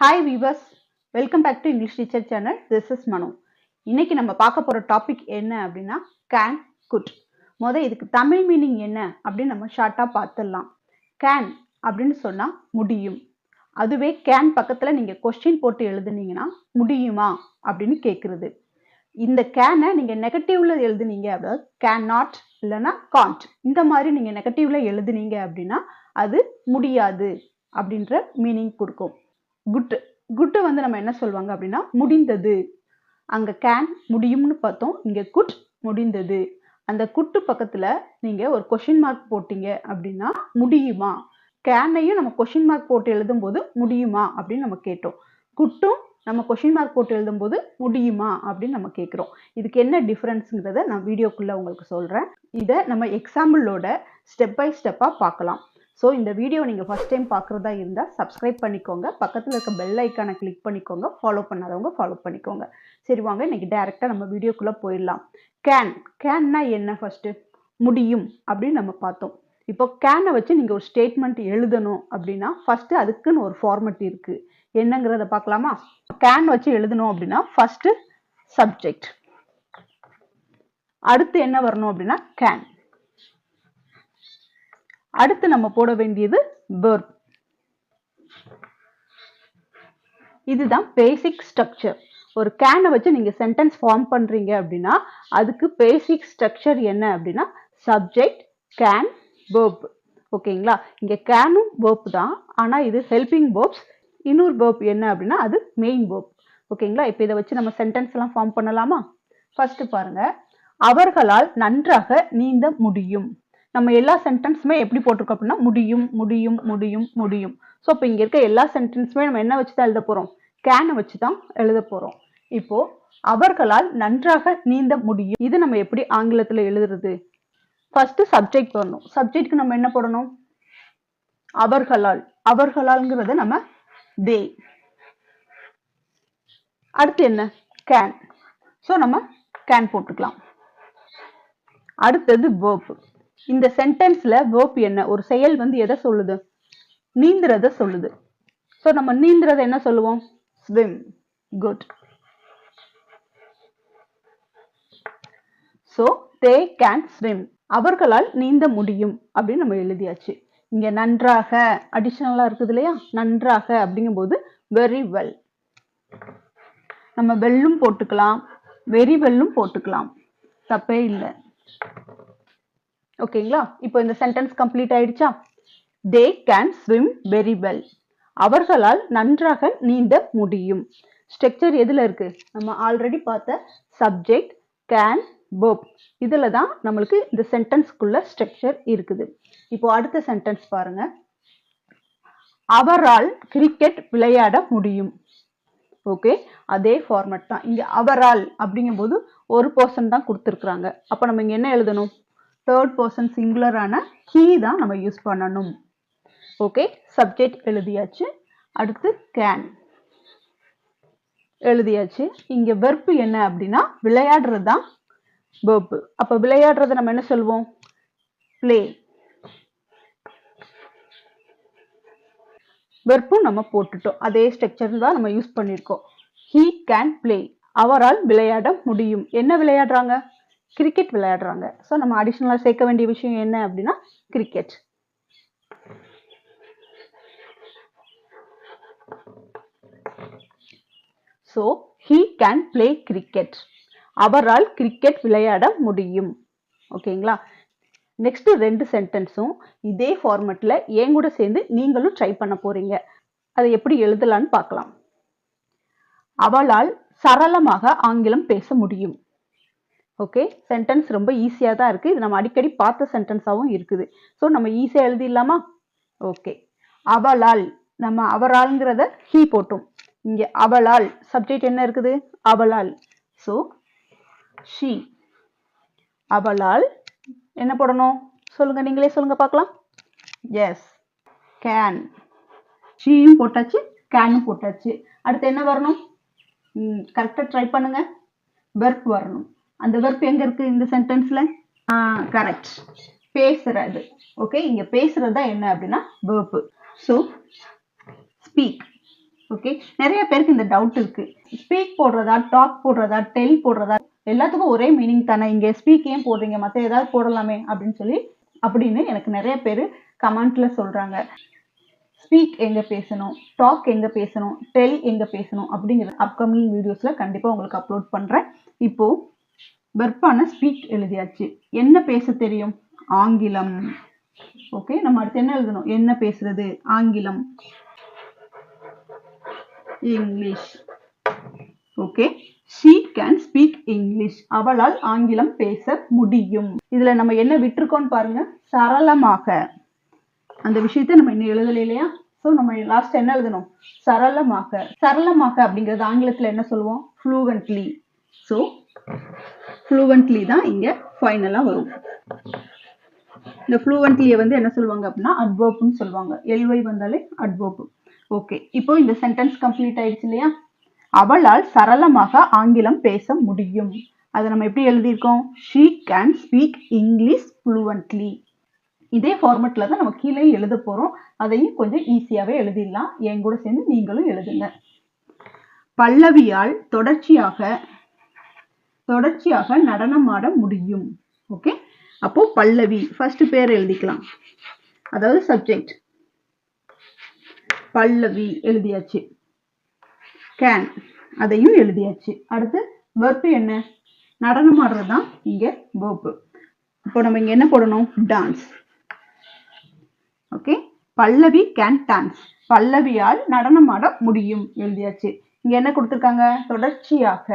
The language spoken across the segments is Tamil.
Hi viewers, welcome back to English Teacher channel. This is Manu. இன்னைக்கு நம்ம பார்க்க போற டாபிக் என்ன அப்படின்னா can, could. இதுக்கு தமிழ் மீனிங் என்ன அப்படின்னு நம்ம ஷார்ட்டா பார்த்துடலாம். can அப்படின்னு சொன்னா முடியும். அதுவே can பக்கத்துல நீங்க கொஸ்டின் போட்டு எழுதுனீங்கன்னா முடியுமா அப்படின்னு கேட்குறது. இந்த can நீங்க நெகட்டிவ்ல எழுதுனீங்க அதாவது cannot இல்லைன்னா can't இந்த மாதிரி நீங்க நெகட்டிவ்ல எழுதுனீங்க அப்படின்னா அது முடியாது அப்படின்ற மீனிங் கொடுக்கும். குட் வந்து நம்ம என்ன சொல்லுவாங்க அப்படின்னா முடிந்தது. அங்க கேன் முடியும்னு பார்த்தோம், இங்க குட் முடிந்தது. அந்த குட்டு பக்கத்துல நீங்க ஒரு கொஸ்டின் மார்க் போட்டீங்க அப்படின்னா முடியுமா, கேனையும் நம்ம கொஸ்டின் மார்க் போட்டு எழுதும் போது முடியுமா அப்படின்னு நம்ம கேட்டோம். குட்டும் நம்ம கொஸ்டின் மார்க் போட்டு எழுதும் போது முடியுமா அப்படின்னு நம்ம கேட்கிறோம். இதுக்கு என்ன டிஃபரன்ஸ்ங்கிறத நான் வீடியோக்குள்ள உங்களுக்கு சொல்றேன். இதை நம்ம எக்ஸாம்பிளோட ஸ்டெப் பை ஸ்டெப்பா பார்க்கலாம். ஸோ இந்த வீடியோ நீங்கள் ஃபஸ்ட் டைம் பார்க்குறதா இருந்தால் சப்ஸ்கிரைப் பண்ணிக்கோங்க, பக்கத்தில் இருக்க பெல் ஐக்கானை கிளிக் பண்ணிக்கோங்க, ஃபாலோ பண்ணாதவங்க ஃபாலோ பண்ணிக்கோங்க. சரி வாங்க இன்னைக்கு டைரெக்டாக நம்ம வீடியோக்குள்ளே போயிடலாம். கேன்னா என்ன ஃபஸ்ட்டு முடியும் அப்படின்னு நம்ம பார்த்தோம். இப்போ கேனை வச்சு நீங்கள் ஒரு ஸ்டேட்மெண்ட் எழுதணும் அப்படின்னா ஃபஸ்ட்டு அதுக்குன்னு ஒரு ஃபார்மெட் இருக்குது. என்னங்கிறத பார்க்கலாமா? கேன் வச்சு எழுதணும் அப்படின்னா ஃபஸ்ட்டு சப்ஜெக்ட், அடுத்து என்ன வரணும் அப்படின்னா கேன், அடுத்து நம்ம போட வேண்டியது verb. இதுதான் பேசிக் ஸ்ட்ரக்சர். ஒரு கேனை வச்சு நீங்க சென்டென்ஸ் ஃபார்ம் பண்றீங்க அப்படின்னா அதுக்கு பேசிக் ஸ்ட்ரக்சர் என்ன அப்படின்னா சப்ஜெக்ட், கேன், verb. ஓகேங்களா? இங்க கேனும் verb தான், ஆனா இது ஹெல்பிங் verbs. இன்னொரு verb என்ன அப்படின்னா அது மெயின் verb. ஓகேங்களா? இப்போ இதை வச்சு நம்ம சென்டென்ஸ் எல்லாம் ஃபார்ம் பண்ணலாமா? ஃபர்ஸ்ட் பாருங்க, அவர்களால் நன்றாக நீந்த முடியும். நம்ம எல்லா சென்டென்ஸுமே எப்படி போட்டிருக்கோம் அப்படின்னா முடியும் முடியும் முடியும் முடியும். ஸோ இப்போ இங்கே இருக்க எல்லா சென்டென்ஸுமே நம்ம என்ன வச்சு தான் எழுத போகிறோம்? கேனை வச்சு தான் எழுத போகிறோம். இப்போ அவர்களால் நன்றாக நீந்த முடியும், இது நம்ம எப்படி ஆங்கிலத்தில் எழுதுறது? ஃபர்ஸ்ட் சப்ஜெக்ட் வரணும். சப்ஜெக்ட்க்கு நம்ம என்ன போடணும்? அவர்களால். அவர்களால்ங்கிறது நம்ம தே. அடுத்து என்ன? கேன். ஸோ நம்ம கேன் போட்டுக்கலாம். அடுத்தது verb. இந்த சென்டென்ஸ்ல verb என்ன? ஒரு செயல் வந்து எதை சொல்லுது? நீந்துறத சொல்லுது. ஸோ நம்ம நீந்துறத என்ன சொல்லுவோம்? swim. Good. So they can swim. அவர்களால் நீந்த முடியும் அப்படின்னு நம்ம எழுதியாச்சு. இங்க நன்றாக அடிஷனலா இருக்குது இல்லையா? நன்றாக அப்படிங்கும்போது வெரி வெல். நம்ம வெல்லும் போட்டுக்கலாம், வெரி வெல்லும் போட்டுக்கலாம், தப்பே இல்லை. ஓகேங்களா? இப்போ இந்த சென்டென்ஸ் கம்ப்ளீட் ஆயிடுச்சா? they can swim very well. அவர்களால் நன்றாக நீந்த முடியும். ஸ்ட்ரக்சர் எதுல இருக்கு? நம்ம ஆல்ரெடி பார்த்த சப்ஜெக்ட், கேன், verb. இதுல தான் நம்மளுக்கு இந்த சென்டென்ஸ்க்குள்ள ஸ்ட்ரக்சர் இருக்குது. இப்போ அடுத்த சென்டென்ஸ் பாருங்க, அவரால் கிரிக்கெட் விளையாட முடியும். ஓகே, அதே ஃபார்மட் தான். இங்க அவரால் அப்படிங்கும்போது ஒரு பர்சன் தான் கொடுத்துருக்குறாங்க. அப்ப நம்ம இங்க என்ன எழுதணும்? தேர்ட் பர்சன் சிங்குலரான he தான் நம்ம யூஸ் பண்ணணும். ஓகே, சப்ஜெக்ட் எழுதியாச்சு. அடுத்து கேன் எழுதியாச்சு. இங்க வெர்ப் என்ன அப்படின்னா விளையாடுறது தான் வெர்ப். அப்ப விளையாடுறத நம்ம என்ன சொல்லுவோம்? பிளே. வெர்ப்பும் நம்ம போட்டுட்டோம், அதே ஸ்ட்ரக்சர் தான் நம்ம யூஸ் பண்ணியிருக்கோம். he can play. அவரால் விளையாட முடியும். என்ன விளையாடுறாங்க? கிரிக்கெட் விளையாடுறாங்க. ஸோ நம்ம அடிஷனலாக சேர்க்க வேண்டிய விஷயம் என்ன அப்படின்னா cricket. So he can play cricket. அவரால் கிரிக்கெட் விளையாட முடியும். ஓகேங்களா? நெக்ஸ்ட் ரெண்டு சென்டென்ஸும் இதே ஃபார்மெட்ல என் கூட சேர்ந்து நீங்களும் ட்ரை பண்ண போறீங்க. அதை எப்படி எழுதலான்னு பார்க்கலாம். அவளால் சரளமாக ஆங்கிலம் பேச முடியும். ஓகே, சென்டென்ஸ் ரொம்ப ஈஸியாக தான் இருக்குது. இது நம்ம அடிக்கடி பார்த்த சென்டென்ஸாகவும் இருக்குது. ஸோ நம்ம ஈஸியாக எழுதிடலாமா? ஓகே, அவளால் நம்ம அவரால்ங்கிறத he போட்டோம். இங்கே அவளால் சப்ஜெக்ட் என்ன இருக்குது? அவளால். So she. அவளால் என்ன போடணும்? சொல்லுங்க, நீங்களே சொல்லுங்க பார்க்கலாம். S, can. ஷீயும் போட்டாச்சு, கேனும் போட்டாச்சு. அடுத்து என்ன வரணும்? கரெக்டாக ட்ரை பண்ணுங்க. வெர்ப் வரணும். அந்த வெர்ப் எங்க இருக்கு இந்த சென்டென்ஸ்ல? கரெக்ட், பேசுறது. ஓகே, இங்க பேசுறது தான் என்ன அப்படின்னா வெர்ப். So speak. ஓகே, நிறைய பேருக்கு இந்த டவுட் இருக்கு. ஸ்பீக் போடுறதா, டாக் போடுறதா, டெல் போடுறதா, எல்லாத்துக்கும் ஒரே மீனிங் தானே, இங்க ஸ்பீக் ஏன் போடுறீங்க, மற்ற ஏதாவது போடலாமே அப்படின்னு எனக்கு நிறைய பேர் கமெண்ட்ல சொல்றாங்க. ஸ்பீக் எங்க பேசணும், டாக் எங்க பேசணும், டெல் எங்க பேசணும் அப்படிங்கிற அப்கமிங் வீடியோஸ்ல கண்டிப்பா உங்களுக்கு அப்லோட் பண்றேன். இப்போ வெர்பான ஸ்பீக் எழுதியாச்சு. என்ன பேச தெரியும்? ஆங்கிலம். ஓகே, நம்ம அடுத்து என்ன எழுதணும்? என்ன பேசுறது? ஆங்கிலம், English. Okay, she can speak English. அவளால் ஆங்கிலம் பேச முடியும். இதுல நம்ம என்ன விட்டுருக்கோம் பாருங்க, சரளமாக. அந்த விஷயத்தை நம்ம இன்னும் எழுதல இல்லையா? ஸோ நம்ம லாஸ்ட் என்ன எழுதணும்? சரளமாக. சரளமாக அப்படிங்கிறது ஆங்கிலத்தில் என்ன சொல்லுவோம்? ஃப்ளூவென்ட்லி. ஸோ ஃப்ளூவென்ட்லி தான் இங்க ஃபைனலா வரும். இந்த ஃப்ளூவென்ட்லியை என்ன சொல்லுவாங்க அப்படின்னா அட்வர்ப்னு சொல்லுவாங்க. எல்வை வந்தாலே அட்வர்ப். ஓகே, இப்போ இந்த சென்டென்ஸ் கம்ப்ளீட் ஆயிடுச்சு இல்லையா? அவளால் சரளமாக ஆங்கிலம் பேச முடியும். அதை நம்ம எப்படி எழுதியிருக்கோம்? she can speak English fluently. இதே ஃபார்மேட்ல தான் நம்ம கீழே எழுத போறோம். அதையும் கொஞ்சம் ஈஸியாவே எழுதிடலாம். என் கூட சேர்ந்து நீங்களும் எழுதுங்க. பல்லவியால் தொடர்ச்சியாக நடனமாட முடியும். ஓகே, அப்போ பல்லவி ஃபர்ஸ்ட் பேர் எழுதிக்கலாம், அதாவது சப்ஜெக்ட். பல்லவி எழுதியாச்சு. கேன் அதையும் எழுதியாச்சு. அடுத்து வெர்ப் என்ன? நடனம் ஆடுறதுதான் இங்க வெர்ப். இப்போ நம்ம இங்க என்ன போடணும்? Dance. Okay, Pallavi can dance. பல்லவியால் நடனம் ஆட முடியும் எழுதியாச்சு. இங்க என்ன கொடுத்திருக்காங்க? தொடர்ச்சியாக.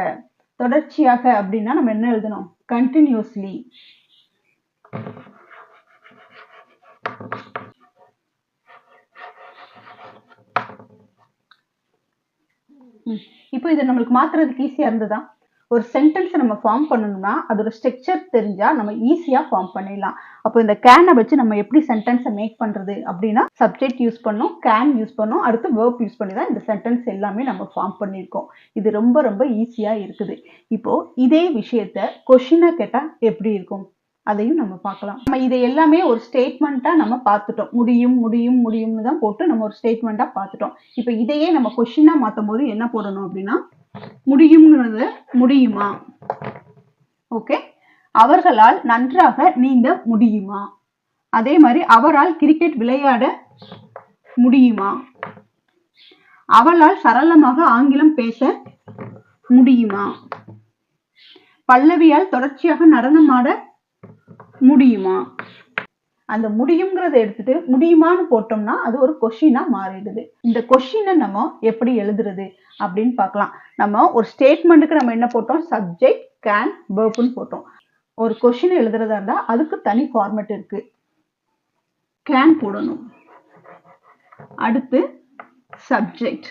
தொடர்ச்சியாக அப்படின்னா நம்ம என்ன எழுதணும்? கண்டினியூஸ்லி. இப்போ இது நம்மளுக்கு மாத்துறதுக்கு ஈஸியா இருந்ததா? ஒரு சென்டென்ஸ் நம்ம ஃபார்ம் பண்ணணும்னா அதோட ஸ்ட்ரக்சர் தெரிஞ்சா நம்ம ஈஸியா ஃபார்ம் பண்ணிடலாம். அப்போ இந்த கேனை வச்சு நம்ம எப்படி சென்டென்ஸை மேக் பண்றது அப்படின்னா சப்ஜெக்ட் யூஸ் பண்ணோம், கேன் யூஸ் பண்ணோம், அடுத்து வெர்ப் யூஸ் பண்ணி தான் இந்த சென்டென்ஸ் எல்லாமே நம்ம ஃபார்ம் பண்ணியிருக்கோம். இது ரொம்ப ரொம்ப ஈஸியா இருக்குது. இப்போ இதே விஷயத்த கொஸ்டினா கேட்டா எப்படி இருக்கும் அதையும் நம்ம பார்க்கலாம். நம்ம இதை எல்லாமே ஒரு ஸ்டேட்மெண்ட்டா நம்ம பார்த்துட்டோம். முடியும் முடியும் முடியும்னு தான் போட்டு நம்ம ஒரு ஸ்டேட்மெண்ட்டா பார்த்துட்டோம். இப்போ இதையே நம்ம கொஸ்டினா மாற்றும் போது என்ன போடணும் அப்படின்னா முடியும்ங்கிறது முடியுமா? ஓகே, அவர்களால் நன்றாக நீந்த முடியுமா? அதே மாதிரி அவரால் கிரிக்கெட் விளையாட முடியுமா? அவளால் சரளமாக ஆங்கிலம் பேச முடியுமா? பல்லவியால் தொடர்ச்சியாக நடனமாட முடியுமா? அந்த முடியும்ங்கிறத எடுத்துட்டு முடியுமான்னு போட்டோம்னா அது ஒரு கொஸ்டினா மாறிடுது. இந்த கொஸ்டினை நம்ம எப்படி எழுதுறது அப்படின்னு பார்க்கலாம். நம்ம ஒரு ஸ்டேட்மெண்ட்டுக்கு நம்ம என்ன போட்டோம்? சப்ஜெக்ட், கேன், வெர்ப்னு போட்டோம். ஒரு கொஸ்டின் எழுதுறதா இருந்தா அதுக்கு தனி ஃபார்மேட் இருக்கு. கேன் போடணும், அடுத்து சப்ஜெக்ட்,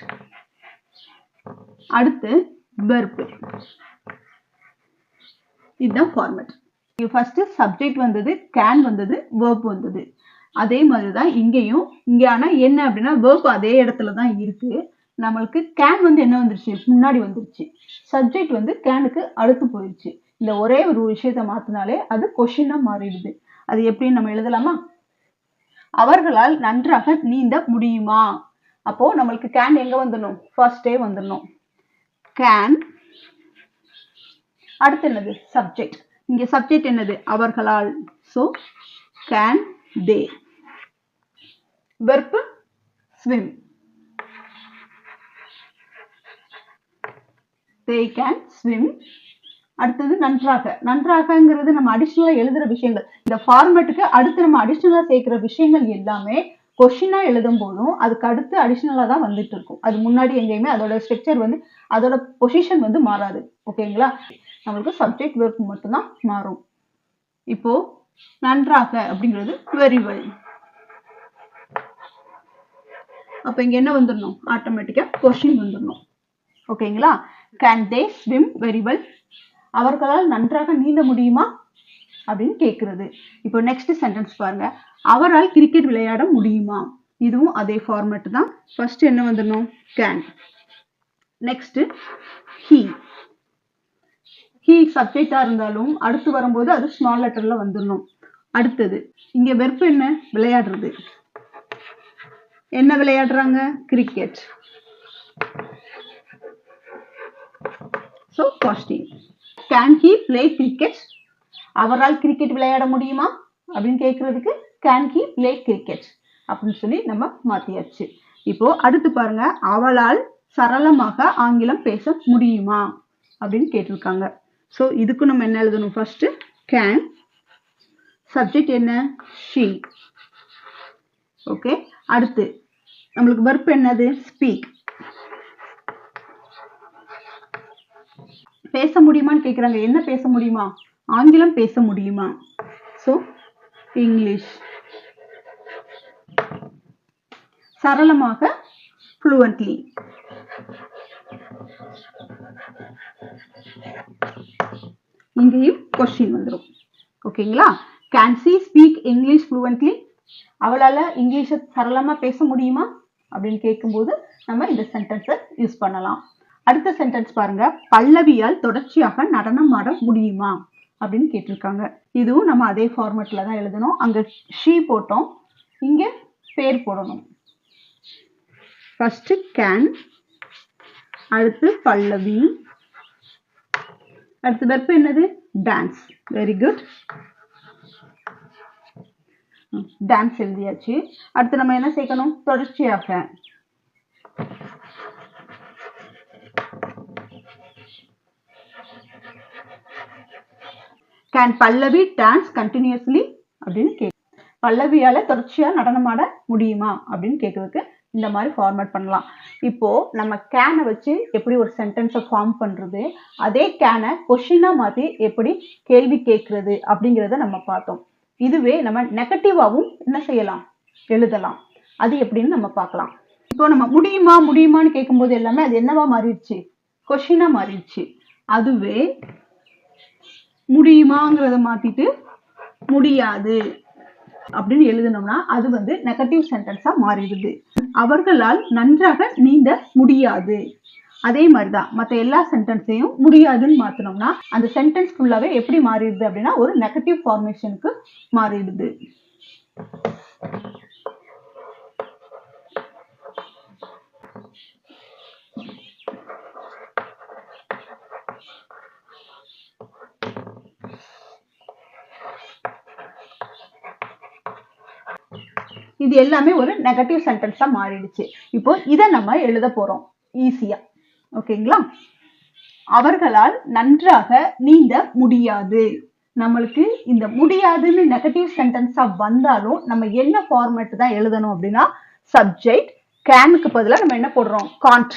அடுத்து வெர்ப். இதுதான் ஃபார்மேட். ஃபர்ஸ்ட் சப்ஜெக்ட் வந்தது, கேன் வந்தது, வெர்ப் வந்தது. அதே மாதிரிதான் இங்கேயும். இங்க ஆனா என்ன அப்படின்னா வெர்ப் அதே இடத்துல தான் இருக்கு. நம்மளுக்கு கேன் என்ன வந்துருச்சு? முன்னாடி வந்துருச்சு. சப்ஜெக்ட் கேனுக்கு அடுத்து போயிடுச்சு. இந்த ஒரே ஒரு விஷயத்த மாத்தினாலே அது கொஸ்டினா மாறிடுது. அது எப்படின்னு நம்ம எழுதலாமா? அவர்களால் நன்றாக நீந்த முடியுமா? அப்போ நம்மளுக்கு கேன் எங்க வந்துடணும்? ஃபர்ஸ்டே வந்துடணும். கேன், அடுத்து என்னது? சப்ஜெக்ட். இங்க சப்ஜெக்ட் என்னது? அவர்களால். So can they. Verb swim. they can swim. அடுத்தது நன்றாக. நன்றாகங்கிறது நம்ம அடிஷனலா எழுதுற விஷயங்கள். இந்த ஃபார்மேட்டுக்கு அடுத்து நம்ம அடிஷனலா சேர்க்கிற விஷயங்கள் எல்லாமே கொஸ்டினா எழுதும் போதும் அதுக்கு அடுத்து அடிஷனலா தான் வந்துட்டு இருக்கும். அது முன்னாடி எங்கேயுமே அதோட ஸ்ட்ரக்சர் அதோட பொசிஷன் மாறாது. ஓகேங்களா? நம்மளுக்கு சப்ஜெக்ட் வெர்ப் மட்டும்தான் மாறும். இப்போ நன்றாக அப்படிங்கிறது வெரி வெல். அப்ப இங்க என்ன வந்துடணும்? ஆட்டோமேட்டிக்கா கொஸ்டின் வந்துடணும். ஓகேங்களா? Can they swim very well? அவர்களால் நன்றாக நீந்த முடியுமா அப்படின்னு கேட்கிறது. இப்போ நெக்ஸ்ட் சென்டென்ஸ் பாருங்க. அவரால் கிரிக்கெட் விளையாட முடியுமா? இதுவும் அதே ஃபார்மேட் தான். ஃபர்ஸ்ட் என்ன வந்துடணும்? கேன். Next he. ஹி சப்ஜெக்டா இருந்தாலும் அடுத்து வரும்போது அது ஸ்மால் லெட்டர்ல வந்துடணும். அடுத்தது இங்க வெர்ப் என்ன? விளையாடுறது. என்ன விளையாடுறாங்க? Cricket. So question. Can he play cricket? அவரால் கிரிக்கெட் விளையாட முடியுமா அப்படின்னு கேட்கறதுக்கு கேன் ஹி பிளே கிரிக்கெட் அப்படின்னு சொல்லி நம்ம மாத்தியாச்சு. இப்போ அடுத்து பாருங்க, அவளால் சரளமாக ஆங்கிலம் பேச முடியுமா அப்படின்னு கேட்டிருக்காங்க. ஸோ இதுக்கு நம்ம என்ன எழுதணும்? ஃபர்ஸ்ட் கேன், சப்ஜெக்ட் என்ன? ஷீ. ஓகே, அடுத்து நம்மளுக்கு வெர்ப் என்னது? ஸ்பீக். பேச முடியுமான்னு கேட்குறாங்க. என்ன பேச முடியுமா? ஆங்கிலம் பேச முடியுமா? So English. சரளமாக fluently. இங்கேயும் கொஸ்டின் வந்துடும். ஓகேங்களா? Can she speak English fluently? அவளால இங்கிலீஷை சரளமா பேச முடியுமா அப்படின்னு கேட்கும்போது நம்ம இந்த சென்டென்ஸை யூஸ் பண்ணலாம். அடுத்த சென்டென்ஸ் பாருங்க, பல்லவியால் தொடர்ச்சியாக நடனம் ஆட முடியுமா அப்படின்னு கேட்டிருக்காங்க. இதுவும் நம்ம அதே ஃபார்மேட்ல தான் எழுதணும். அங்க ஷீ போட்டோம், இங்க பேர் போடணும். ஃபர்ஸ்ட் கேன், அடுத்து பல்லவி, அடுத்து வெர்ப் என்னது? டான்ஸ். வெரி குட், டான்ஸ் எழுதியாச்சு. அடுத்து நம்ம என்ன சேர்க்கணும்? தொடர்ச்சியாக. கேன் பல்லவி டான்ஸ் கண்டினியூஸ்லி அப்படின்னு கேட்க, பல்லவியால தொடர்ச்சியா நடனமாட முடியுமா அப்படின்னு கேட்கறதுக்கு இந்த மாதிரி ஃபார்மேட் பண்ணலாம். இப்போ நம்ம கேனை வச்சு எப்படி ஒரு சென்டென்ஸை ஃபார்ம் பண்றது, அதே கேனை கொஸ்டினா மாத்தி எப்படி கேள்வி கேட்கறது அப்படிங்கிறத நம்ம பார்த்தோம். இதுவே நம்ம நெகட்டிவாவும் என்ன செய்யலாம்? எழுதலாம். அது எப்படின்னு நம்ம பார்க்கலாம். இப்போ நம்ம முடியுமா முடியுமான்னு கேட்கும்போது எல்லாமே அது என்னவா மாறிடுச்சு? கொஸ்டினா மாறிடுச்சு. அதுவே முடியுமாங்கிறத மாத்திட்டு முடியாது அப்படின்னு எழுதணும்னா அது வந்து நெகட்டிவ் சென்டென்ஸா மாறிடுது. அவர்களால் நன்றாக நீந்த முடியாது. அதே மாதிரிதான் மற்ற எல்லா சென்டென்ஸையும் முடியாதுன்னு மாத்தினோம்னா அந்த சென்டென்ஸ் ஃபுல்லாவே எப்படி மாறிடுது அப்படின்னா ஒரு நெகட்டிவ் ஃபார்மேஷனுக்கு மாறிடுது. இது எல்லாமே ஒரு நெகட்டிவ் சென்டென்ஸா மாறிடுச்சு. இப்போ இதை நம்ம எழுத போறோம் ஈஸியா. ஓகேங்களா? அவர்களால் நன்றாக நீந்த முடியாது. நம்மளுக்கு இந்த முடியாதுன்னு நெகட்டிவ் சென்டென்ஸா வந்தாலும் நம்ம என்ன ஃபார்மேட் தான் எழுதணும் அப்படின்னா சப்ஜெக்ட், கேனுக்கு பதிலாக நம்ம என்ன போடுறோம்? காண்ட்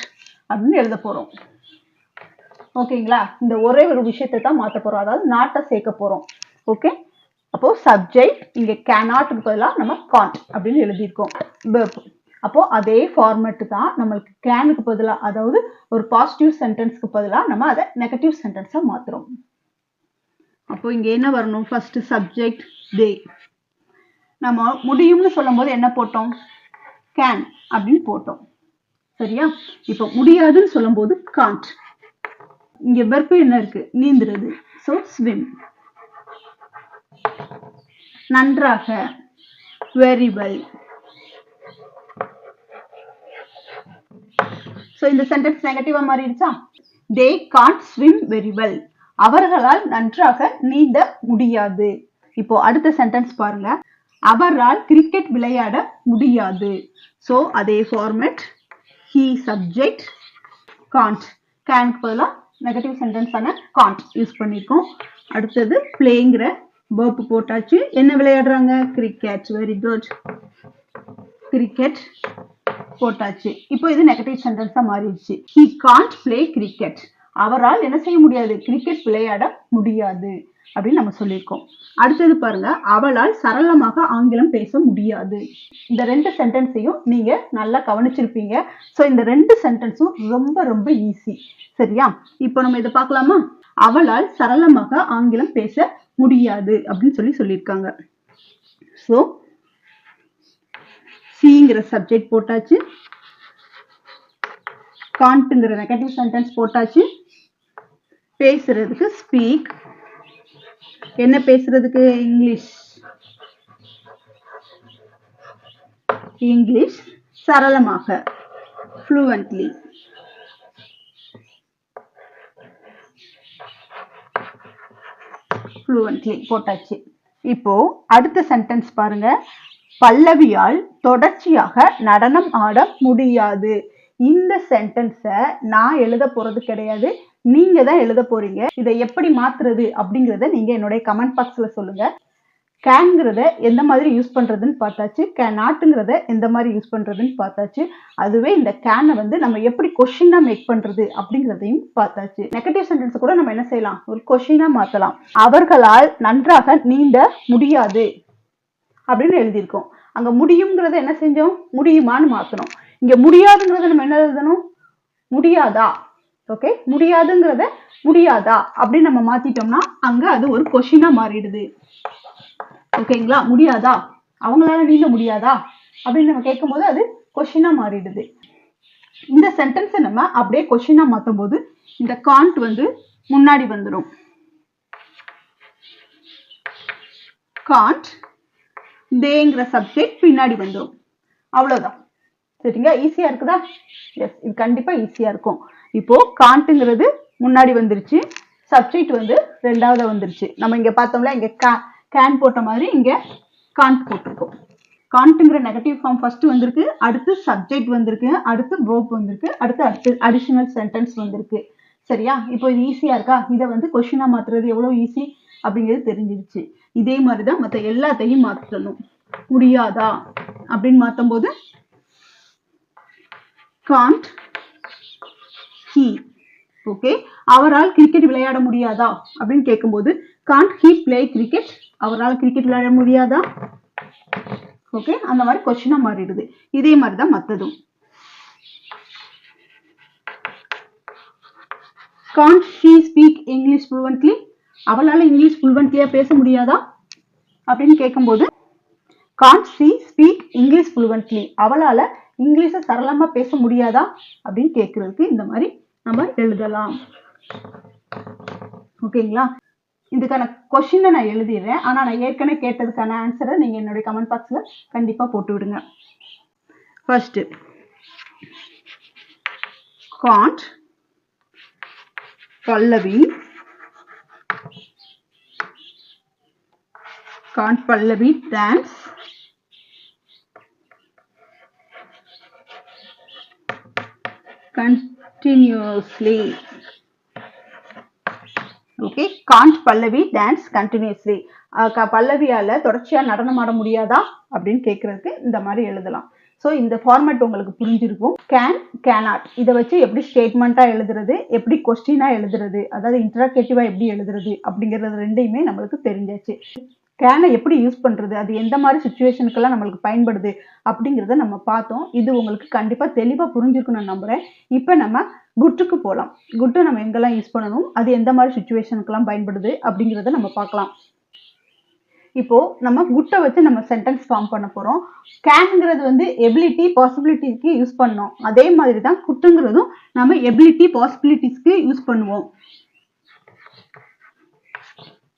அப்படின்னு எழுத போறோம். ஓகேங்களா? இந்த ஒரே ஒரு விஷயத்தை தான் மாற்ற போறோம், அதாவது நாட்டை சேர்க்க போறோம். ஓகே, அப்போ சப்ஜெக்ட் இங்க கேனாட்க்கு பதிலாக நம்ம காண்ட் அப்படின்னு எழுதியிருக்கோம். அப்போ அதே ஃபார்மேட் தான் நம்மளுக்கு கேனுக்கு பதிலாக, அதாவது ஒரு பாசிட்டிவ் சென்டென்ஸ்க்கு பதிலாக நம்ம அதை நெகட்டிவ் சென்டென்ஸா மாத்துறோம். அப்போ இங்க என்ன வரணும்? ஃபர்ஸ்ட் சப்ஜெக்ட் தே. நம்ம முடியும்னு சொல்லும் போது என்ன போட்டோம்? கேன் அப்படின்னு போட்டோம். சரியா? இப்போ முடியாதுன்னு சொல்லும் போது காண்ட். இங்க வெர்ப் என்ன இருக்கு? நீந்துறது. So swim. நன்றாக, வெரி வெல். சோ இந்த சென்டென்ஸ் நெகட்டிவா மாறிடுச்சா? they can't swim very well. அவர்களால் நன்றாக நீந்த முடியாது. இப்போ அடுத்த சென்டென்ஸ் பாருங்க, அவரால் கிரிக்கெட் விளையாட முடியாது. சோ அதே ஃபார்மேட், he subject, can't. canக்கு பதிலா நெகட்டிவ் சென்டென்ஸ் ஆன can't யூஸ் பண்ணிருக்கோம். அடுத்தது பிளேங்கிற verb போட்டாச்சு. என்ன விளையாடுறாங்க? கிரிக்கெட். வெரி குட், கிரிக்கெட் போட்டாச்சு. இப்போ இது நெகட்டிவ் சென்டென்ஸா மாறிடுச்சு. he can't play cricket. அவரால் என்ன செய்ய முடியாது? கிரிக்கெட் விளையாட முடியாது அப்படின்னு நம்ம சொல்லியிருக்கோம். அடுத்தது பாருங்க, அவளால் சரளமாக ஆங்கிலம் பேச முடியாது. இந்த ரெண்டு சென்டென்ஸையும் நீங்க நல்லா கவனிச்சிருப்பீங்க. சோ இந்த ரெண்டு சென்டென்ஸும் ரொம்ப ரொம்ப ஈஸி. சரியா? இப்போ நம்ம இதை பார்க்கலாமா? அவளால் சரளமாக ஆங்கிலம் பேச முடியாது அப்படின்னு சொல்லியிருக்காங்க. சோ சிங்கிற சப்ஜெக்ட் போட்டாச்சு, காண்ட்ங்கிற நெகட்டிவ் சென்டென்ஸ் போட்டாச்சு, பேசுறதுக்கு ஸ்பீக், என்ன பேசுறதுக்கு? இங்கிலீஷ். இங்கிலீஷ் சரளமாக, fluently. fluently போட்டாச்சு. இப்போ அடுத்த சென்டென்ஸ் பாருங்க. பல்லவியால் தொடர்ச்சியாக நடனம் ஆட முடியாது. இந்த சென்டென்ஸை நான் எழுத போறது கிடையாது, நீங்க தான் எழுத போறீங்க. இதை எப்படி மாத்துறது அப்படிங்கறத நீங்க என்னுடைய கமெண்ட் பாக்ஸ்ல சொல்லுங்க. கேன்ங்கிறத எந்த மாதிரி யூஸ் பண்றதுன்னு பார்த்தாச்சு, கேனாட்டுங்கிறத எந்த மாதிரி யூஸ் பண்றதுன்னு பார்த்தாச்சு. அதுவே இந்த கேனை வந்து நம்ம எப்படி கொஸ்டினா மேக் பண்றது அப்படிங்கிறதையும் பார்த்தாச்சு. நெகட்டிவ் சென்டென்ஸ் கூட நம்ம என்ன செய்யலாம், ஒரு கொஸ்டினா மாத்தலாம். அவர்களால் நன்றாக நீந்த முடியாது அப்படின்னு எழுதியிருக்கோம். அங்க முடியுங்கிறத என்ன செஞ்சோம், முடியுமான்னு மாத்தணும். இங்க முடியாதுங்கிறத நம்ம என்ன எழுதணும், முடியாதா. ஓகே, முடியாதுங்கிறத முடியாதா அப்படின்னு நம்ம மாத்திட்டோம்னா அங்க அது ஒரு கொஸ்டினா மாறிடுது. ஓகேங்களா, முடியாதா, அவங்களால நீந்த முடியாதா அப்படின்னு நம்ம கேட்கும் போது அது கொஸ்டினா மாறிடுது. இந்த சென்டென்ஸை நம்ம அப்படியே கொஸ்டினா மாத்தும் போது இந்த காண்ட் வந்து முன்னாடி வந்துடும். காண்ட், தேங்கிற சப்ஜெக்ட் பின்னாடி வந்துடும். அவ்வளவுதான். சரிங்களா, ஈஸியா இருக்குதா? எஸ், இது கண்டிப்பா ஈஸியா இருக்கும். இப்போ காண்ட்ங்கிறது முன்னாடி வந்துருச்சு, சப்ஜெக்ட் வந்து ரெண்டாவது வந்துருச்சு. நம்ம இங்க பார்த்தோம்ல, இங்க கேன் போட்ட மாதிரி இங்க காண்ட் போட்டிருக்கோம். காண்ட்ங்கிற நெகட்டிவ் ஃபார்ம் ஃபர்ஸ்ட் வந்திருக்கு, அடுத்து சப்ஜெக்ட் வந்திருக்கு, அடுத்து verb வந்திருக்கு, அடுத்து அடிஷனல் சென்டென்ஸ் வந்திருக்கு. சரியா, இப்போ இது ஈஸியா இருக்கா? இதை வந்து கொஸ்டினா மாத்துறது எவ்வளவு ஈஸி அப்படிங்கிறது தெரிஞ்சிருச்சு. இதே மாதிரிதான் மற்ற எல்லாத்தையும் மாற்றணும். முடியாதா அப்படின்னு மாத்தும் போது can't he. ஓகே, அவரால் கிரிக்கெட் விளையாட முடியாதா அப்படின்னு கேட்கும்போது can't he play cricket, அவரால் கிரிக்கெட் விளையாட முடியாதா. ஓகே, அந்த மாதிரி கொஸ்டினா மாறிடுது. இதே மாதிரிதான் மத்ததும். can't she speak English fluently, அவளால இங்கிலீஷ் fluently பேச முடியாதா அப்படின்னு கேட்கும்போது can't she speak English fluently, அவளால இங்கிலீஷ சரளமா பேச முடியாதா அப்படின்னு கேட்கறதுக்கு இந்த மாதிரி நம்ம எழுதலாம். ஓகேங்களா, இதுக்கான கொஸ்டினை நான் எழுதிடுறேன். ஆனா நான் ஏற்கனவே கேட்டதுக்கான ஆன்சரை நீங்க என்னுடைய கமெண்ட் பாக்ஸ்ல கண்டிப்பா போட்டு விடுங்க. First, can't Pallavi, can't Pallavi dance continuously. Okay, can't Pallavi dance continuously, பல்லவியால தொடர்ச்சியா நடனம் ஆட முடியாதா அப்படின்னு கேட்கறதுக்கு இந்த மாதிரி எழுதலாம். ஸோ இந்த ஃபார்மேட் உங்களுக்கு புரிஞ்சிருக்கும். கேன், கேனாட், இதை வச்சு எப்படி ஸ்டேட்மெண்ட்டா எழுதுறது, எப்படி கொஸ்டினா எழுதுறது, அதாவது இன்டராக்டிவா எப்படி எழுதுறது அப்படிங்கிறது ரெண்டையுமே நம்மளுக்கு தெரிஞ்சாச்சு. கேனை எப்படி யூஸ் பண்றது, அது எந்த மாதிரி சுச்சுவேஷனுக்கெல்லாம் நம்மளுக்கு பயன்படுது அப்படிங்கிறத நம்ம பார்த்தோம். இது உங்களுக்கு கண்டிப்பா தெளிவா புரிஞ்சிருக்குன்னு நான் நம்புறேன். இப்போ நம்ம குட்டுக்கு போகலாம். குட்டு நம்ம எங்கெல்லாம் யூஸ் பண்ணணும், அது எந்த மாதிரி சுச்சுவேஷனுக்கெல்லாம் பயன்படுது அப்படிங்கிறத நம்ம பார்க்கலாம். இப்போ நம்ம குட்டை வச்சு நம்ம சென்டென்ஸ் ஃபார்ம் பண்ண போறோம். கேன்ங்கிறது வந்து எபிலிட்டி பாசிபிலிட்டிஸ்க்கு யூஸ் பண்ணோம், அதே மாதிரி தான் குட்டுங்கிறதும் நம்ம எபிலிட்டி பாசிபிலிட்டிஸ்க்கு யூஸ் பண்ணுவோம்.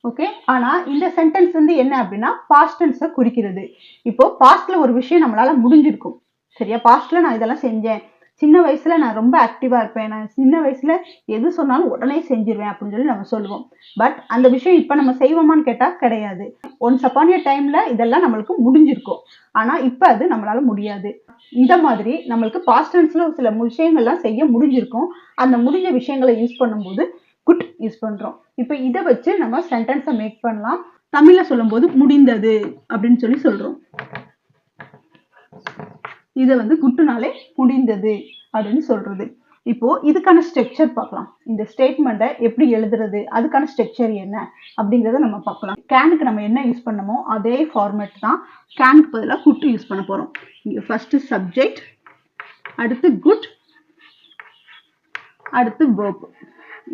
ஓகே, ஆனா இந்த சென்டென்ஸ் வந்து என்ன அப்படின்னா பாஸ்ட் டென்ஸை குறிக்கிறது. இப்போ பாஸ்ட்ல ஒரு விஷயம் நம்மளால முடிஞ்சிருக்கும். சரியா, பாஸ்ட்ல நான் இதெல்லாம் செஞ்சேன், சின்ன வயசுல நான் ரொம்ப ஆக்டிவா இருப்பேன், நான் சின்ன வயசுல எது சொன்னாலும் உடனே செஞ்சிருவேன் அப்படின்னு சொல்லி நம்ம சொல்லுவோம். பட் அந்த விஷயம் இப்ப நம்ம செய்வோமான்னு கேட்டா கிடையாது. ஒன்ஸ் அப்பான் எ டைம்ல இதெல்லாம் நம்மளுக்கு முடிஞ்சிருக்கும், ஆனா இப்ப அது நம்மளால முடியாது. இந்த மாதிரி நம்மளுக்கு பாஸ்ட் டென்ஸ்ல சில விஷயங்கள்லாம் செய்ய முடிஞ்சிருக்கும், அந்த முடிஞ்ச விஷயங்களை யூஸ் பண்ணும்போது குட் யூஸ் பண்றோம். இப்ப இதை வச்சு நம்ம சென்டென்ஸை மேக் பண்ணலாம். தமிழ்ல சொல்லும் போது முடிந்தது அப்படின்னு சொல்லி சொல்றோம். இதை வந்து குட்டுனாலே முடிந்தது அப்படின்னு சொல்றது. இப்போ இதுக்கான ஸ்ட்ரக்சர் பார்க்கலாம். இந்த ஸ்டேட்மெண்ட்டை எப்படி எழுதுறது, அதுக்கான ஸ்ட்ரக்சர் என்ன அப்படிங்கிறத நம்ம பார்க்கலாம். கேனுக்கு நம்ம என்ன யூஸ் பண்ணமோ அதே ஃபார்மேட் தான் கேனுக்கு பதிலாக குட்டு யூஸ் பண்ண போறோம். இங்க ஃபர்ஸ்ட் சப்ஜெக்ட், அடுத்து குட், அடுத்து verb.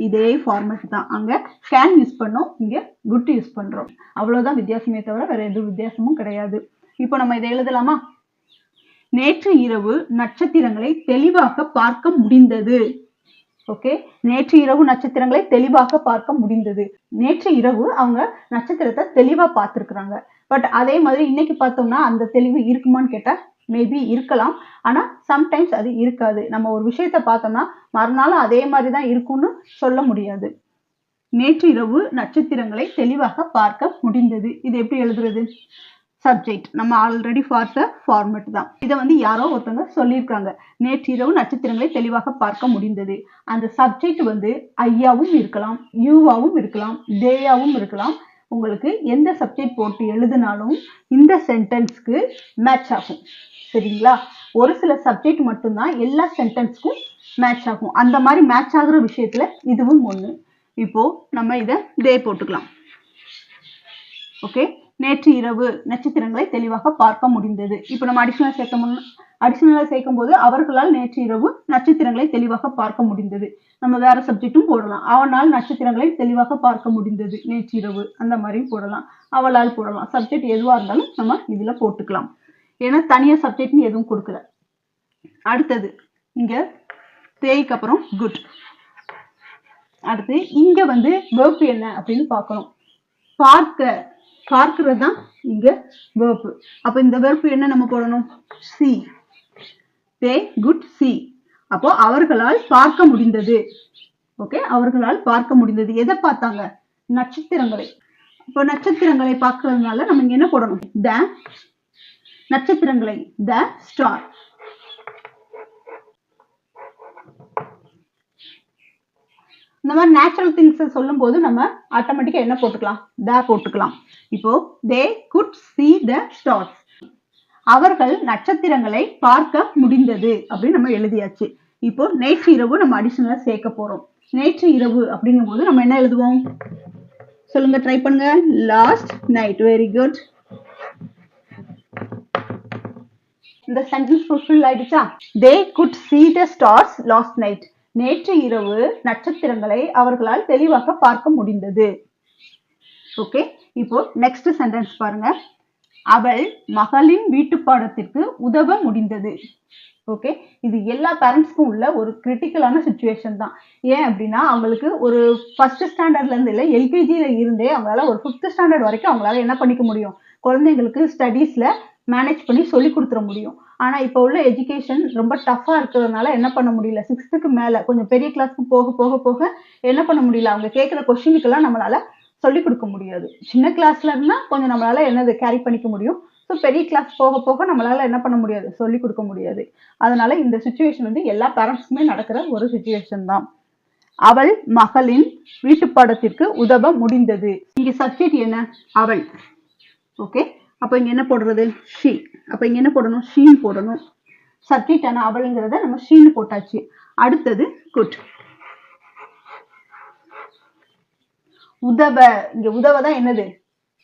இதே ஃபார்மேட் தான். அங்க கேன் யூஸ் பண்ணோம், இங்க குட் யூஸ் பண்றோம். அவ்வளவுதான் வித்தியாசமே தவிர வேற எந்த வித்தியாசமும் கிடையாது. இப்போ நம்ம இதை எழுதலாமா? நேற்று இரவு நட்சத்திரங்களை தெளிவாக பார்க்க முடிந்தது. ஓகே, நேற்று இரவு நட்சத்திரங்களை தெளிவாக பார்க்க முடிந்தது. நேற்று இரவு அவங்க நட்சத்திரத்தை தெளிவா பார்த்திருக்கிறாங்க. பட் அதே மாதிரி இன்னைக்கு பார்த்தோம்னா அந்த தெளிவு இருக்குமான்னு கேட்டா மேபி இருக்கலாம், ஆனா சம்டைம்ஸ் அது இருக்காது. நம்ம ஒரு விஷயத்த பார்த்தோம்னா மறுநாள் அதே மாதிரி தான் இருக்கும்னு சொல்ல முடியாது. நேற்று இரவு நட்சத்திரங்களை தெளிவாக பார்க்க முடிந்தது. இது எப்படி எழுதுறது? சப்ஜெக்ட் நம்ம ஆல்ரெடி பார்த்த ஃபார்மட் தான். இதை வந்து யாரோ ஒருத்தவங்க சொல்லியிருக்காங்க, நேற்று இரவு நட்சத்திரங்களை தெளிவாக பார்க்க முடிந்தது. அந்த சப்ஜெக்ட் வந்து ஐயாவும் இருக்கலாம், யூவாவும் இருக்கலாம், தேயாவும் இருக்கலாம். உங்களுக்கு எந்த சப்ஜெக்ட் போட்டு எழுதினாலும் இந்த சென்டென்ஸ்க்கு மேட்ச் ஆகும். சரிங்களா? ஒரு சில சப்ஜெக்ட் மட்டும்தான் எல்லா சென்டென்ஸ்க்கும் மேட்ச் ஆகும். அந்த மாதிரி மேட்ச் ஆகுற விஷயத்துல இதுவும் ஒண்ணு. இப்போ நம்ம இதை தே போட்டுக்கலாம். ஓகே, நேற்று இரவு நட்சத்திரங்களை தெளிவாக பார்க்க முடிந்தது. இப்போ நம்ம அடிஷனலா சேர்க்கும் போது அவர்களால் நேற்று இரவு நட்சத்திரங்களை தெளிவாக பார்க்க முடிந்தது. நம்ம வேற சப்ஜெக்டும் போடலாம். அவனால் நட்சத்திரங்களை தெளிவாக பார்க்க முடிந்தது நேற்று இரவு, அந்த மாதிரியும் போடலாம். அவளால் போடலாம். சப்ஜெக்ட் எதுவா இருந்தாலும் நம்ம இதுல போட்டுக்கலாம். ஏன்னா தனியா சப்ஜெக்ட்னு எதுவும் கொடுக்கல. அடுத்தது இங்க தேய்க்கு அப்புறம் குட். அடுத்து இங்க வந்து வெர்ப் என்ன அப்படின்னு பார்க்கணும். பார்க்கிறது தான் இங்க வெர்ப். அப்ப இந்த வெர்ப் என்ன நம்ம போடணும்? சி. They could see. அப்போ அவர்களால் பார்க்க முடிந்தது. ஓகே, அவர்களால் பார்க்க முடிந்தது. எதை பார்த்தாங்க? நட்சத்திரங்களை. இப்போ நட்சத்திரங்களை பார்க்கறதுனால நம்ம இங்க என்ன போடணும்? த நட்சத்திரங்களை, த ஸ்டார். இந்த மாதிரி நேச்சுரல் திங்ஸ் சொல்லும் போது நம்ம ஆட்டோமேட்டிக்கா என்ன போட்டுக்கலாம்? த போட்டுக்கலாம். இப்போ தே குட் see the stars. அவர்கள் நட்சத்திரங்களை பார்க்க முடிந்தது அப்படின்னு நம்ம எழுதியாச்சு. இப்போ நேற்று இரவு நம்ம அடிஷனலா சேர்க்க போறோம். நேற்று இரவு அப்படிங்கும் போது நம்ம என்ன எழுதுவோம்? சொல்லுங்க, ட்ரை பண்ணுங்க. Last night. Very good. இந்த சென்டென்ஸ் ஃபுல்ஃபில் ஆயிடுச்சா? தே good see the stars last night. நேற்று இரவு நட்சத்திரங்களை அவர்களால் தெளிவாக பார்க்க முடிந்தது. ஓகே, இப்போ நெக்ஸ்ட் சென்டென்ஸ் பாருங்க. அவள் மகளின் வீட்டு பாடத்திற்கு உதவ முடிந்தது. ஓகே, இது எல்லா பேரண்ட்ஸ்க்கும் உள்ள ஒரு கிரிட்டிக்கலான சுச்சுவேஷன் தான். ஏன் அப்படின்னா அவங்களுக்கு ஒரு ஃபர்ஸ்ட் ஸ்டாண்டர்ட்ல இருந்து இல்லை, எல்கேஜியில இருந்தே அவங்களால ஒரு 5th ஸ்டாண்டர்ட் வரைக்கும் அவங்களால என்ன பண்ணிக்க முடியும்? குழந்தைங்களுக்கு ஸ்டடீஸ்ல மேனேஜ் பண்ணி சொல்லி கொடுத்துட முடியும். ஆனா இப்போ உள்ள எஜுகேஷன் ரொம்ப டஃபா இருக்கிறதுனால என்ன பண்ண முடியல? 6th மேல கொஞ்சம் பெரிய கிளாஸ்க்கு போக போக போக என்ன பண்ண முடியல? அவங்க கேட்கிற கொஸ்டினுக்கெல்லாம் நம்மளால சொல்லி கொடுக்க முடியாது. சின்ன கிளாஸ்ல இருந்தா கொஞ்சம் நம்மளால என்னது கேரி பண்ணிக்க முடியும். ஸோ பெரிய கிளாஸ் போக போக நம்மளால என்ன பண்ண முடியாது? சொல்லி கொடுக்க முடியாது. அதனால இந்த சுச்சுவேஷன் வந்து எல்லா பேரண்ட்ஸுமே நடக்கிற ஒரு சுச்சுவேஷன் தான். அவள் மகளின் வீட்டு பாடத்திற்கு உதவ முடிந்தது. இங்க சப்ஜெக்ட் என்ன? அவள். ஓகே, அப்ப இங்க என்ன போடுறது? ஷீ. அப்ப இங்க என்ன போடணும்? ஷீன் போடணும். சப்ஜெக்ட் ஆன அவள்ங்கிறத நம்ம ஷீன் போட்டாச்சு. அடுத்தது குட். உதவ. இங்க உதவதான் என்னது?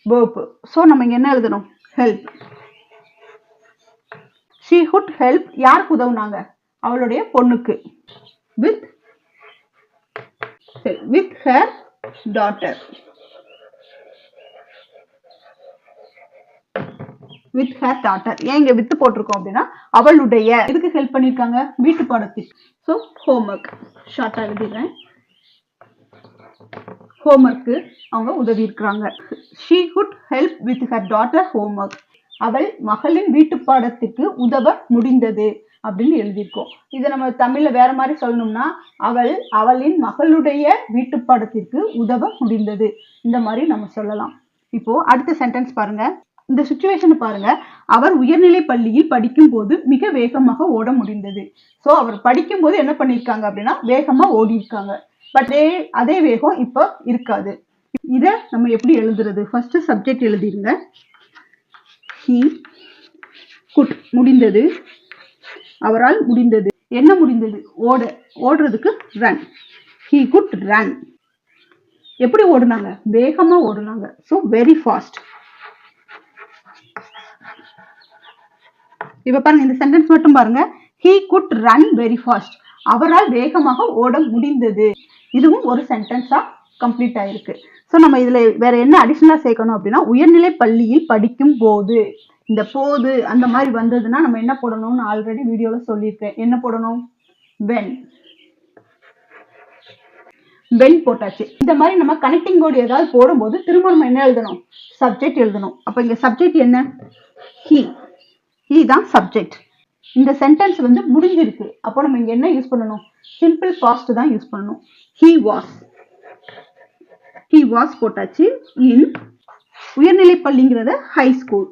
verb. சோ நம்ம இங்க என்ன எழுதணும்? ஹெல்ப். she could help. யாருக்கு உதவுனாங்க? அவளுடைய பொண்ணுக்கு. with her daughter. with her daughter. ஏன் இங்க வித்து போட்டிருக்கோம் அப்படின்னா அவளுடைய இதுக்கு ஹெல்ப் பண்ணிருக்காங்க, வீட்டு பாடத்துக்கு. ஸோ ஹோம்ஒர்க் ஷார்ட்டா எழுதிடுறேன். ஹோம்ஒர்க்கு அவங்க உதவி இருக்கிறாங்க. she could help with her daughter homework. அவள் மகளின் வீட்டு பாடத்துக்கு உதவ முடிந்தது அப்படின்னு எழுதியிருக்கோம். இதை நம்ம தமிழ்ல வேற மாதிரி சொல்லணும்னா அவளின் மகளுடைய வீட்டு பாடத்திற்கு உதவ முடிந்தது, இந்த மாதிரி நம்ம சொல்லலாம். இப்போ அடுத்த சென்டென்ஸ் பாருங்க. இந்த சுச்சுவேஷன் பாருங்க. அவர் உயர்நிலை பள்ளியில் படிக்கும் போது மிக வேகமாக ஓட முடிந்தது. சோ அவர் படிக்கும் போது என்ன பண்ணிருக்காங்க அப்படின்னா வேகமா ஓடி இருக்காங்க. பட் அதே வேகம் இப்ப இருக்காது. இத நம்ம எப்படி எழுதுறது? ஃபர்ஸ்ட் சப்ஜெக்ட் எழுதிருங்க. he could. முடிந்தது, அவரால் முடிந்தது. என்ன முடிந்தது? ஓடுறதுக்கு run. he could run. எப்படி ஓடுனாங்க? வேகமா ஓடுனாங்க. so very fast. இப்ப பாருங்க, இந்த சென்டென்ஸ் மட்டும் பாருங்க. he could run very fast. அவரால் வேகமாக ஓட முடிந்தது. இதுவும் ஒரு சென்டென்ஸா கம்ப்ளீட் ஆயிருக்கு. சோ நம்ம இதுல வேற என்ன அடிஷனலா சேர்க்கணும் அப்படின்னா உயர்நிலை பள்ளியில் படிக்கும் போது, இந்த போது அந்த மாதிரி வந்ததுன்னா நம்ம என்ன போடணும்னு ஆல்ரெடி வீடியோல சொல்லியிருக்கேன். என்ன போடணும்? when. when போட்டாச்சு. இந்த மாதிரி நம்ம கனெக்டிங் வேர்ட் ஏதாவது போடும்போது திரும்ப நம்ம என்ன எழுதணும்? சப்ஜெக்ட் எழுதணும். அப்ப இங்க சப்ஜெக்ட் என்ன? he தான் சப்ஜெக்ட். இந்த சென்டென்ஸ் வந்து முடிஞ்சிருக்கு. அப்போ நம்ம இங்க என்ன யூஸ் பண்ணணும்? சிம்பிள் பாஸ்ட் தான் யூஸ் பண்ணணும். he was. he was போட்டாச்சு. in உயர்நிலை பள்ளிங்கிறத high school.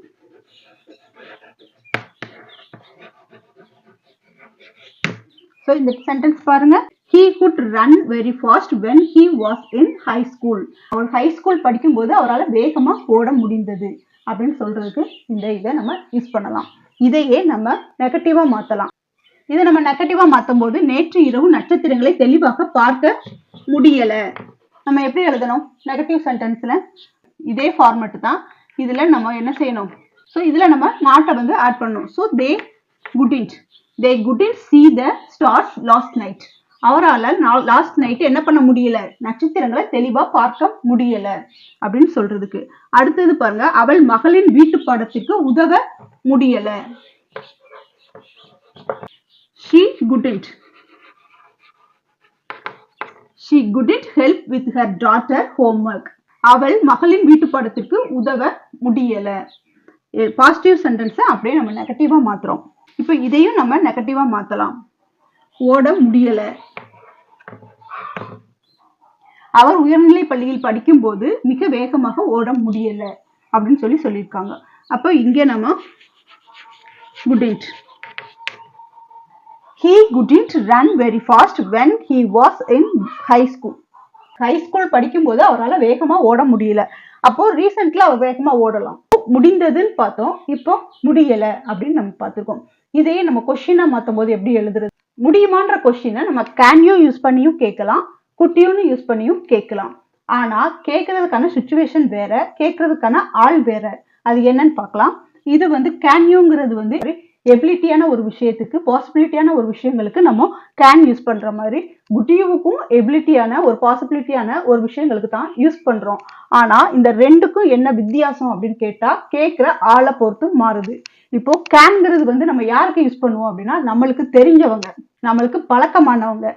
So இந்த சென்டென்ஸ் பாருங்க, he could run very fast when he was in high school. அவர் ஹை ஸ்கூல் படிக்கும் போது அவரால் வேகமா ஓட முடிந்தது அப்படின்னு சொல்றதுக்கு இந்த இதை நம்ம யூஸ் பண்ணலாம். இதையே நம்ம நெகட்டிவா மாத்தலாம். இதை நம்ம நெகட்டிவா மாத்தும் போது, நேற்று இரவு நட்சத்திரங்களை தெளிவாக பார்க்க முடியல. நம்ம எப்படி எழுதணும்? நெகட்டிவ் சென்டென்ஸ்ல இதே ஃபார்மேட் தான். இதுல நம்ம என்ன செய்யணும்? ஸோ இதுல நம்ம நாட்டை வந்து ஆட் பண்ணணும். So they couldn't see the stars last night. அவரால் லாஸ்ட் நைட் என்ன பண்ண முடியல? நட்சத்திரங்களை தெளிவா பார்க்க முடியல அப்படின்னு சொல்றதுக்கு. அடுத்தது பாருங்க, அவள் மகளின் வீட்டு பாடத்திற்கு உதவ முடியல. she couldn't help with her daughter homework. அவள் மகளின் வீட்டு பாடத்திற்கு உதவ முடியல. பாசிட்டிவ் சென்டென்ஸை அப்படியே நம்ம நெகட்டிவா மாத்துறோம். இப்போ இதையும் நம்ம நெகட்டிவா மாத்தலாம். ஓட முடியல. அவர் உயர்நிலை பள்ளியில் படிக்கும் போது மிக வேகமாக ஓட முடியல அப்படின்னு சொல்லியிருக்காங்க. அப்போ இங்க நம்ம he couldn't run very fast when he was in high school. High school படிக்கும் போது அவரால் வேகமா ஓட முடியல. அப்போ ரீசெண்ட்ல அவர் வேகமா ஓடலாம். முடிந்ததுன்னு பார்த்தோம், இப்போ முடியல அப்படின்னு நம்ம பார்த்துருக்கோம். இதையே நம்ம கொஸ்டினா மாத்தும் போது எப்படி எழுதுறது? முடியுமான்ற கொஸ்டினை நம்ம கேன் யூ யூஸ் பண்ணியும் கேட்கலாம், குட் யூன்னு யூஸ் பண்ணியும் கேட்கலாம். ஆனா கேட்கறதுக்கான சுச்சுவேஷன் வேற, கேட்கறதுக்கான ஆள் வேற. அது என்னன்னு பார்க்கலாம். இது வந்து கேன் யூங்கிறது வந்து எபிலிட்டியான ஒரு விஷயத்துக்கு, பாசிபிலிட்டியான ஒரு விஷயங்களுக்கு நம்ம கேன் யூஸ் பண்ற மாதிரி, குட் யூவுக்கும் எபிலிட்டியான ஒரு பாசிபிலிட்டியான ஒரு விஷயங்களுக்கு தான் யூஸ் பண்றோம். ஆனா இந்த ரெண்டுக்கும் என்ன வித்தியாசம் அப்படின்னு கேட்டா, கேட்கிற ஆளை பொறுத்து மாறுது. இப்போ கேன்ங்கிறது வந்து நம்ம யாருக்கு யூஸ் பண்ணுவோம் அப்படின்னா, நம்மளுக்கு தெரிஞ்சவங்க, நம்மளுக்கு பழக்கமானவங்க,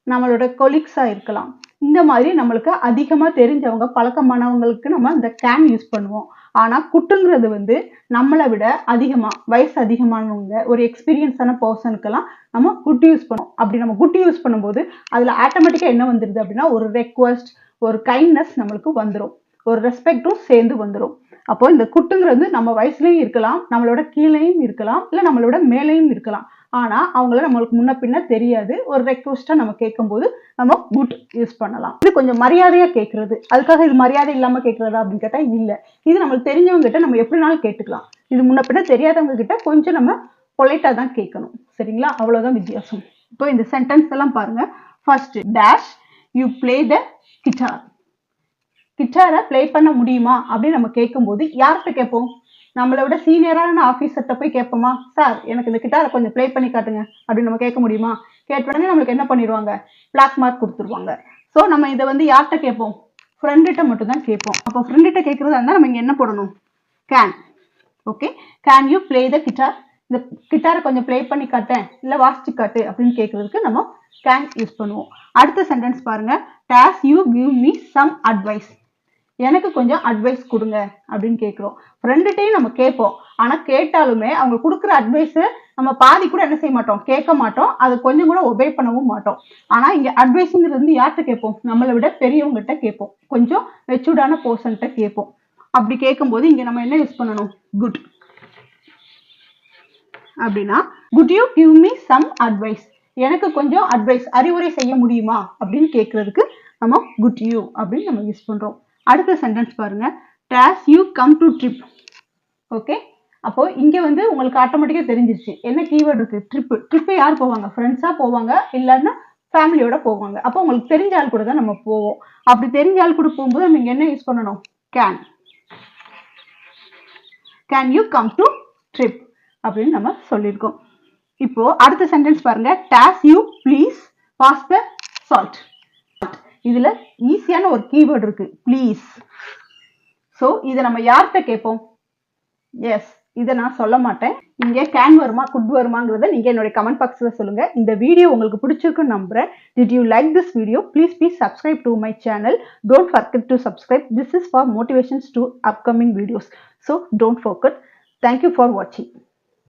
நம்மளோட கொலீக்ஸா இருக்கலாம். இந்த மாதிரி நம்மளுக்கு அதிகமா தெரிஞ்சவங்க, பழக்கமானவங்களுக்கு நம்ம இந்த கேன் யூஸ் பண்ணுவோம். ஆனா குட்டுங்கிறது வந்து நம்மளை விட அதிகமா வயசு அதிகமானவங்க, ஒரு எக்ஸ்பீரியன்ஸான பர்சனுக்கெல்லாம் நம்ம குட் யூஸ் பண்ணுவோம். அப்படி நம்ம குட் யூஸ் பண்ணும்போது அதுல ஆட்டோமேட்டிக்கா என்ன வந்துருது அப்படின்னா, ஒரு ரெக்வஸ்ட், ஒரு கைண்ட்னஸ் நம்மளுக்கு வந்துடும், ஒரு ரெஸ்பெக்டும் சேர்ந்து வந்துடும். அப்போ இந்த குட்டுங்கிறது நம்ம வயசுலயும் இருக்கலாம், நம்மளோட கீழேயும் இருக்கலாம், இல்ல நம்மளோட மேலேயும் இருக்கலாம். ஆனா அவங்கள நம்மளுக்கு முன்ன பின்ன தெரியாது. ஒரு ரெக்வஸ்டா நம்ம கேட்கும் போது நம்ம குட் யூஸ் பண்ணலாம். இது கொஞ்சம் மரியாதையா கேட்கறது. அதுக்காக இது மரியாதை இல்லாம கேட்கறதா அப்படின்னு கேட்டா இல்ல. இது நம்மளுக்கு தெரிஞ்சவங்க கிட்ட நம்ம எப்படினாலும் கேட்டுக்கலாம். இது முன்ன பின்ன தெரியாதவங்க கிட்ட கொஞ்சம் நம்ம பொலைட்டா தான் கேட்கணும். சரிங்களா? அவ்வளவுதான் வித்தியாசம். இப்போ இந்த சென்டென்ஸ் எல்லாம் பாருங்க. First dash you play the guitar. கிட்டாரை பிளே பண்ண முடியுமா அப்படின்னு நம்ம கேட்கும்போது யார்கிட்ட கேட்போம்? நம்மளை விட சீனியரான ஆஃபீஸர்கிட்ட போய் கேட்போமா? சார் எனக்கு இந்த கிட்டாரை கொஞ்சம் பிளே பண்ணி காட்டுங்க அப்படின்னு நம்ம கேட்க முடியுமா? கேட்டோடனே நம்மளுக்கு என்ன பண்ணிடுவாங்க? பிளாக் மார்க் கொடுத்துருவாங்க. ஸோ நம்ம இதை வந்து யார்கிட்ட கேட்போம்? ஃப்ரெண்டுகிட்ட மட்டும் தான் கேட்போம். அப்போ ஃப்ரெண்டுகிட்ட கேட்கறதா இருந்தால் நம்ம இங்கே என்ன போடணும்? Can. Okay, can you play the guitar? இந்த கிட்டாரை கொஞ்சம் பிளே பண்ணி காட்டேன், இல்லை வாசிச்சு காட்டு அப்படின்னு கேட்கறதுக்கு நம்ம கேன் யூஸ் பண்ணுவோம். அடுத்த சென்டென்ஸ் பாருங்க. Does you give me some advice. எனக்கு கொஞ்சம் அட்வைஸ் கொடுங்க அப்படின்னு கேட்குறோம். ஃப்ரெண்டுகிட்டையும் நம்ம கேட்போம். ஆனால் கேட்டாலுமே அவங்க கொடுக்குற அட்வைஸை நம்ம பாதி கூட என்ன செய்ய மாட்டோம்? கேட்க மாட்டோம். அது கொஞ்சம் கூட ஒபே பண்ணவும் மாட்டோம். ஆனால் இங்கே அட்வைஸுங்கிறது வந்து யார்கிட்ட கேட்போம்? நம்மளை விட பெரியவங்ககிட்ட கேட்போம், கொஞ்சம் மெச்சூர்டான பர்சன்கிட்ட கேட்போம். அப்படி கேட்கும்போது இங்கே நம்ம என்ன யூஸ் பண்ணணும்? குட். அப்படின்னா could you give me some advice, எனக்கு கொஞ்சம் அட்வைஸ், அறிவுரை செய்ய முடியுமா அப்படின்னு கேட்கறதுக்கு நம்ம குட் யூ அப்படின்னு நம்ம யூஸ் பண்றோம். அடுத்த சென்டென்ஸ் பாருங்க. Does you come to trip. Okay, அப்போ இங்க வந்து உங்களுக்கு ஆட்டோமேட்டிக்கா தெரிஞ்சிருச்சு என்ன கீவேர்டு இருக்கு. ட்ரிப். ட்ரிப்பு யார் போவாங்க? ஃப்ரெண்ட்ஸா போவாங்க, இல்லைன்னா ஃபேமிலியோட போவாங்க. அப்போ உங்களுக்கு தெரிஞ்ச ஆள் கூட தான் நம்ம போவோம். அப்படி தெரிஞ்ச ஆள் கூட போகும்போது நம்ம இங்க என்ன யூஸ் பண்ணணும்? Can. Can you come to trip அப்படின்னு நம்ம சொல்லியிருக்கோம். இப்போ அடுத்த சென்டென்ஸ் பாருங்க. Does you please pass the salt. இதுல ஈஸியான ஒரு கீவேர்டு இருக்கு, ப்ளீஸ். ஸோ இதை நம்ம யார்கிட்ட கேட்போம்? எஸ், இதை நான் சொல்ல மாட்டேன். இங்கே கேன் வருமா குட் வருமாங்கிறத நீங்க என்னோட கமெண்ட் பாக்ஸ்ல சொல்லுங்க. இந்த வீடியோ உங்களுக்கு பிடிச்சிருக்குன்னு நம்புறேன். Did you like this video? Please subscribe to my channel. Don't forget to subscribe. This is for motivations to upcoming videos. So don't forget. Thank you for watching.